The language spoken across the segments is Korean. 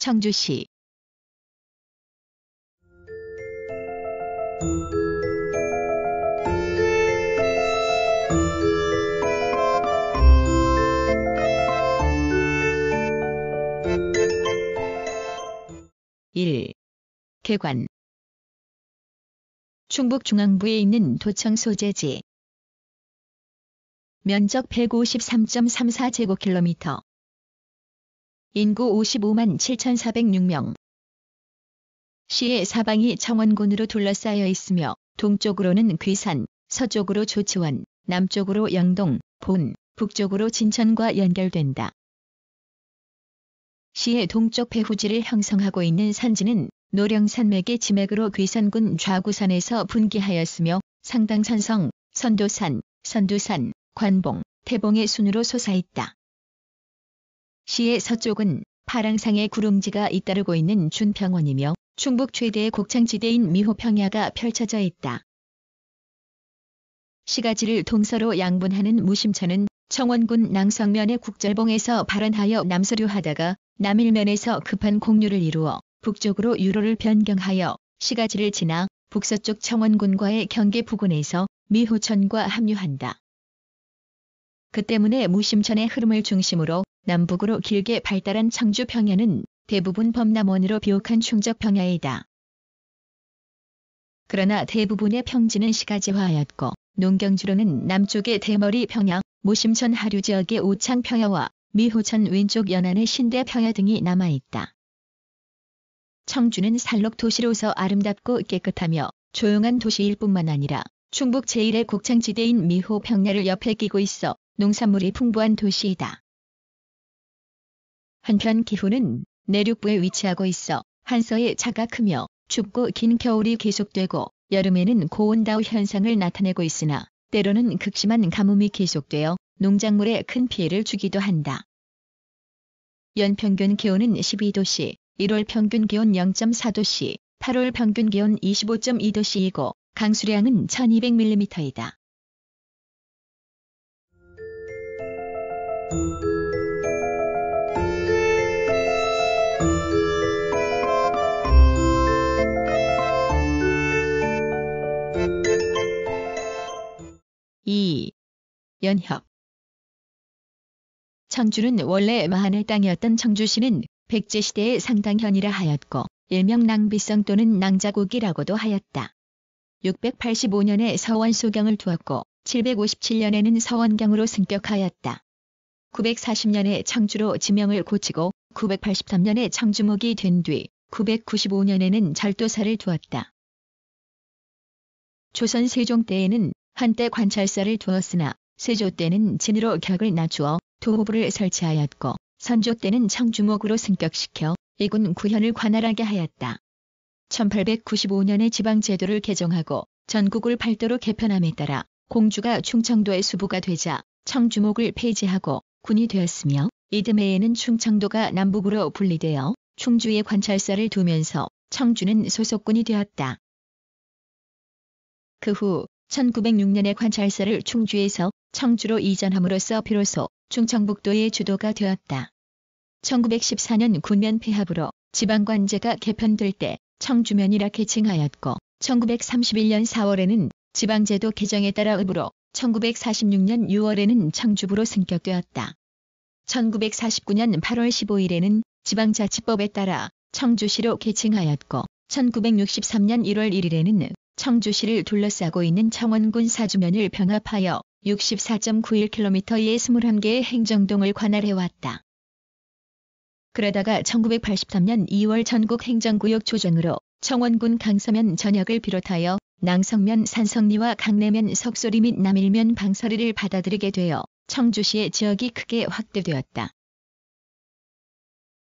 청주시 (1) 개관. 충북 중앙부에 있는 도청 소재지. 면적 153.34제곱킬로미터. 인구 55만 7,406명. 시의 사방이 청원군으로 둘러싸여 있으며 동쪽으로는 괴산, 서쪽으로 조치원, 남쪽으로 영동, 본, 북쪽으로 진천과 연결된다. 시의 동쪽 배후지를 형성하고 있는 산지는 노령산맥의 지맥으로 괴산군 좌구산에서 분기하였으며 상당산성, 선도산, 선두산, 관봉, 태봉의 순으로 솟아있다. 시의 서쪽은 파랑상의 구릉지가 잇따르고 있는 준평원이며 충북 최대의 곡창지대인 미호평야가 펼쳐져 있다. 시가지를 동서로 양분하는 무심천은 청원군 낭성면의 국절봉에서 발원하여 남서류하다가 남일면에서 급한 공류를 이루어 북쪽으로 유로를 변경하여 시가지를 지나 북서쪽 청원군과의 경계 부근에서 미호천과 합류한다. 그 때문에 무심천의 흐름을 중심으로 남북으로 길게 발달한 청주평야는 대부분 범람원으로 비옥한 충적평야이다. 그러나 대부분의 평지는 시가지화하였고 농경지로는 남쪽의 대머리 평야, 무심천 하류 지역의 오창평야와 미호천 왼쪽 연안의 신대평야 등이 남아있다. 청주는 산록 도시로서 아름답고 깨끗하며 조용한 도시일 뿐만 아니라 충북 제1의 곡창지대인 미호평야를 옆에 끼고 있어 농산물이 풍부한 도시이다. 한편 기후는 내륙부에 위치하고 있어 한서에 차가 크며 춥고 긴 겨울이 계속되고 여름에는 고온다우 현상을 나타내고 있으나 때로는 극심한 가뭄이 계속되어 농작물에 큰 피해를 주기도 한다. 연평균 기온은 12도씨, 1월 평균 기온 0.4도씨, 8월 평균 기온 25.2도씨이고 강수량은 1200mm이다. 연협. 청주는 원래 마한의 땅이었던 청주시는 백제시대의 상당현이라 하였고 일명 낭비성 또는 낭자국이라고도 하였다. 685년에 서원소경을 두었고 757년에는 서원경으로 승격하였다. 940년에 청주로 지명을 고치고 983년에 청주목이 된 뒤 995년에는 절도사를 두었다. 조선 세종 때에는 한때 관찰사를 두었으나 세조 때는 진으로 격을 낮추어 도호부를 설치하였고 선조 때는 청주목으로 승격시켜 이군 구현을 관할하게 하였다. 1895년에 지방제도를 개정하고 전국을 8도로 개편함에 따라 공주가 충청도의 수부가 되자 청주목을 폐지하고 군이 되었으며 이듬해에는 충청도가 남북으로 분리되어 충주에 관찰사를 두면서 청주는 소속군이 되었다. 그 후 1906년에 관찰사를 충주에서 청주로 이전함으로써 비로소 충청북도의 주도가 되었다. 1914년 군면 폐합으로 지방관제가 개편될 때 청주면이라 개칭하였고 1931년 4월에는 지방제도 개정에 따라 읍으로 1946년 6월에는 청주부로 승격되었다. 1949년 8월 15일에는 지방자치법에 따라 청주시로 개칭하였고 1963년 1월 1일에는 청주시를 둘러싸고 있는 청원군 사주면을 병합하여 64.91km의 21개의 행정동을 관할해왔다. 그러다가 1983년 2월 전국행정구역 조정으로 청원군 강서면 전역을 비롯하여 낭성면 산성리와 강내면 석소리 및 남일면 방서리를 받아들이게 되어 청주시의 지역이 크게 확대되었다.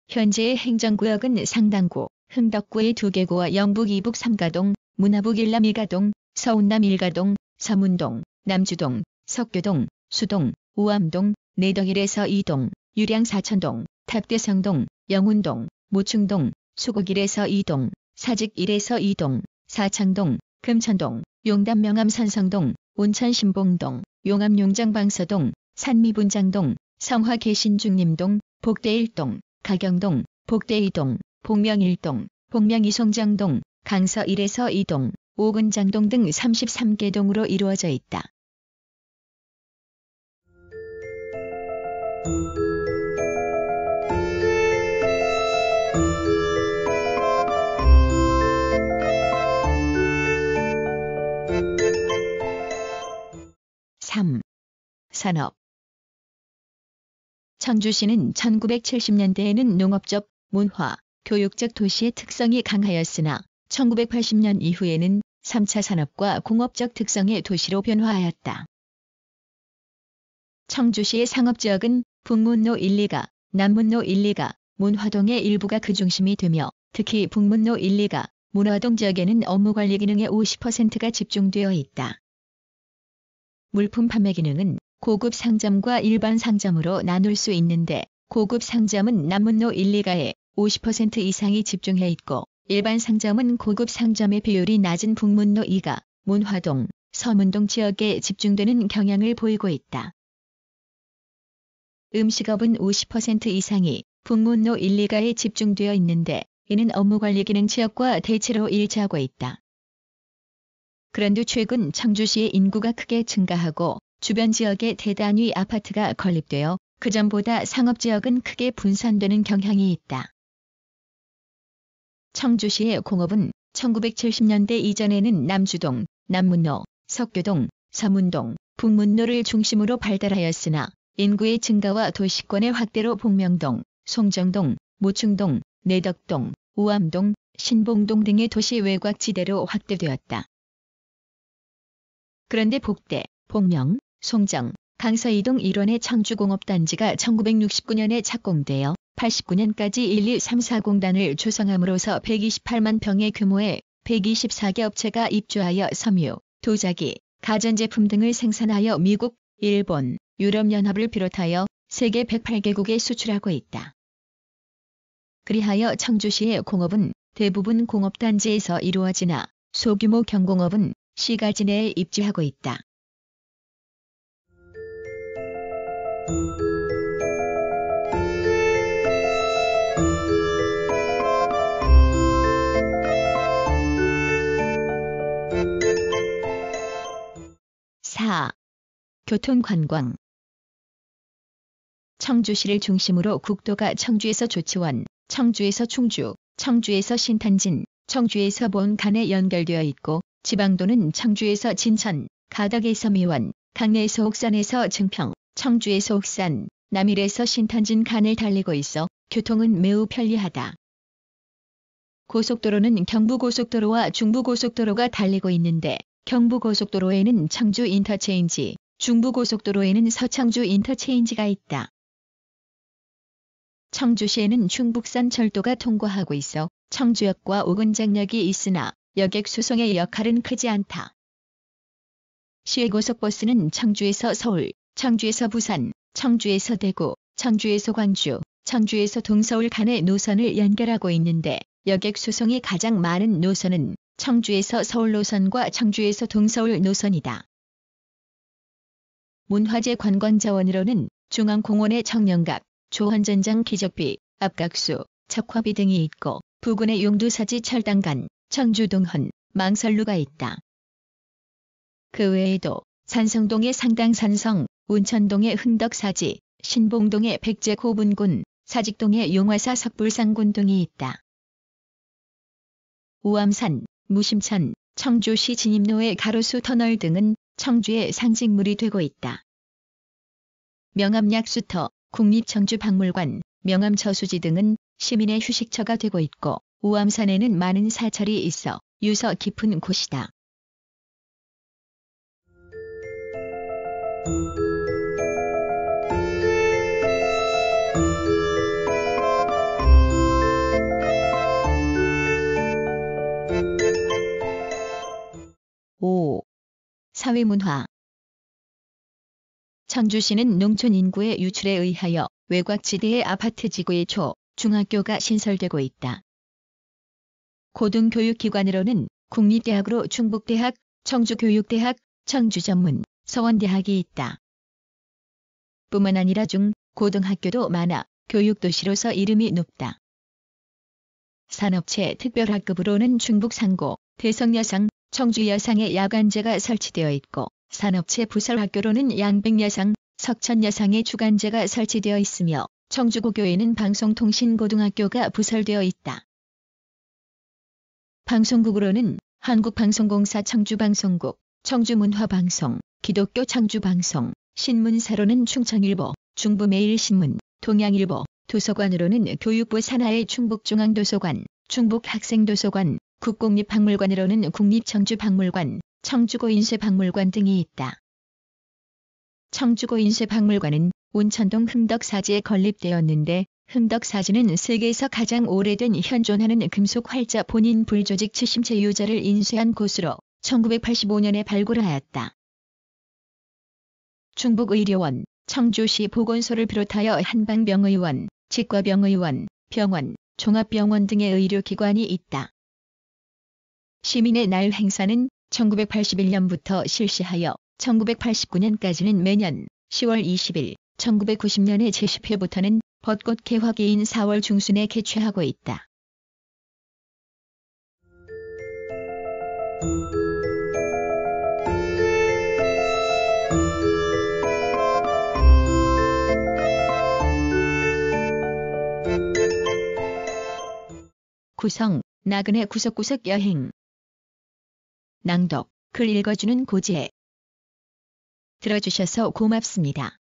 현재의 행정구역은 상당구, 흥덕구의 2개구와 영북 2북 3가동, 문화북 1남 2가동, 서운남 1가동, 서문동, 남주동, 석교동, 수동, 우암동, 내덕 1에서 2동, 유량 4천동, 탑대성동, 영운동, 모충동, 수곡 1에서 2동, 사직 1에서 2동, 사창동, 금천동, 용담 명암 산성동, 온천 신봉동, 용암 용장방서동, 산미분장동, 성화 개신중림동, 복대 1동, 가경동, 복대 2동, 복명 1동, 복명 이송장동, 강서 1에서 2동, 오근장동 등 33개 동으로 이루어져 있다. 산업. 청주시는 1970년대에는 농업적, 문화, 교육적 도시의 특성이 강하였으나 1980년 이후에는 3차 산업과 공업적 특성의 도시로 변화하였다. 청주시의 상업지역은 북문로 1, 2가, 남문로 1, 2가, 문화동의 일부가 그 중심이 되며 특히 북문로 1, 2가, 문화동 지역에는 업무관리 기능의 50%가 집중되어 있다. 물품 판매 기능은 고급 상점과 일반 상점으로 나눌 수 있는데 고급 상점은 남문로 1, 2가에 50% 이상이 집중해 있고 일반 상점은 고급 상점의 비율이 낮은 북문로 2가, 문화동, 서문동 지역에 집중되는 경향을 보이고 있다. 음식업은 50% 이상이 북문로 1, 2가에 집중되어 있는데 이는 업무관리 기능 지역과 대체로 일치하고 있다. 그런데 최근 청주시의 인구가 크게 증가하고 주변 지역에 대단위 아파트가 건립되어 그전보다 상업지역은 크게 분산되는 경향이 있다. 청주시의 공업은 1970년대 이전에는 남주동, 남문로, 석교동, 서문동, 북문로를 중심으로 발달하였으나 인구의 증가와 도시권의 확대로 복명동, 송정동, 모충동, 내덕동, 우암동, 신봉동 등의 도시 외곽지대로 확대되었다. 그런데 복대, 복명, 송정, 강서 2동 일원의 청주공업단지가 1969년에 착공되어 89년까지 12340단을 조성함으로써 128만 평의 규모의 124개 업체가 입주하여 섬유, 도자기, 가전제품 등을 생산하여 미국, 일본, 유럽연합을 비롯하여 세계 108개국에 수출하고 있다. 그리하여 청주시의 공업은 대부분 공업단지에서 이루어지나 소규모 경공업은 시가지 내에 입주하고 있다. 교통관광. 청주시를 중심으로 국도가 청주에서 조치원, 청주에서 충주, 청주에서 신탄진, 청주에서 보은 간에 연결되어 있고 지방도는 청주에서 진천, 가덕에서 미원, 강내에서 옥산에서 증평, 청주에서 옥산, 남일에서 신탄진 간을 달리고 있어 교통은 매우 편리하다. 고속도로는 경부고속도로와 중부고속도로가 달리고 있는데 경부고속도로에는 청주 인터체인지, 중부고속도로에는 서청주 인터체인지가 있다. 청주시에는 충북선 철도가 통과하고 있어 청주역과 오근장역이 있으나 여객 수송의 역할은 크지 않다. 시외 고속버스는 청주에서 서울, 청주에서 부산, 청주에서 대구, 청주에서 광주, 청주에서 동서울 간의 노선을 연결하고 있는데 여객 수송이 가장 많은 노선은 청주에서 서울 노선과 청주에서 동서울 노선이다. 문화재 관광자원으로는 중앙공원의 청년각, 조헌전장 기적비, 압각수, 척화비 등이 있고 부근의 용두사지 철당간, 청주동헌, 망설루가 있다. 그 외에도 산성동의 상당산성, 운천동의 흥덕사지, 신봉동의 백제고분군, 사직동의 용화사 석불상군 등이 있다. 우암산, 무심천, 청주시 진입로의 가로수 터널 등은 청주의 상징물이 되고 있다. 명암약수터, 국립청주박물관, 명암저수지 등은 시민의 휴식처가 되고 있고 우암산에는 많은 사찰이 있어 유서 깊은 곳이다. 사회문화. 청주시는 농촌 인구의 유출에 의하여 외곽지대의 아파트 지구의 초, 중학교가 신설되고 있다. 고등교육기관으로는 국립대학으로 충북대학, 청주교육대학, 청주전문, 서원대학이 있다. 뿐만 아니라 중, 고등학교도 많아 교육도시로서 이름이 높다. 산업체 특별학급으로는 충북상고, 대성여상, 청주여상에 야간제가 설치되어 있고 산업체 부설학교로는 양백여상, 석천여상에 주간제가 설치되어 있으며 청주고교에는 방송통신고등학교가 부설되어 있다. 방송국으로는 한국방송공사 청주방송국, 청주문화방송, 기독교 청주방송, 신문사로는 충청일보, 중부매일신문, 동양일보, 도서관으로는 교육부 산하의 충북중앙도서관, 충북학생도서관, 국공립박물관으로는 국립청주박물관, 청주고인쇄박물관 등이 있다. 청주고인쇄박물관은 온천동 흥덕사지에 건립되었는데 흥덕사지는 세계에서 가장 오래된 현존하는 금속 활자 본인 불조직 추심체 유자를 인쇄한 곳으로 1985년에 발굴하였다. 충북의료원, 청주시 보건소를 비롯하여 한방병의원, 치과병의원, 병원, 종합병원 등의 의료기관이 있다. 시민의 날 행사는 1981년부터 실시하여 1989년까지는 매년 10월 20일, 1990년의 제10회부터는 벚꽃 개화기인 4월 중순에 개최하고 있다. 구성, 나그네 구석구석 여행. 낭독, 글 읽어주는 고지혜. 들어주셔서 고맙습니다.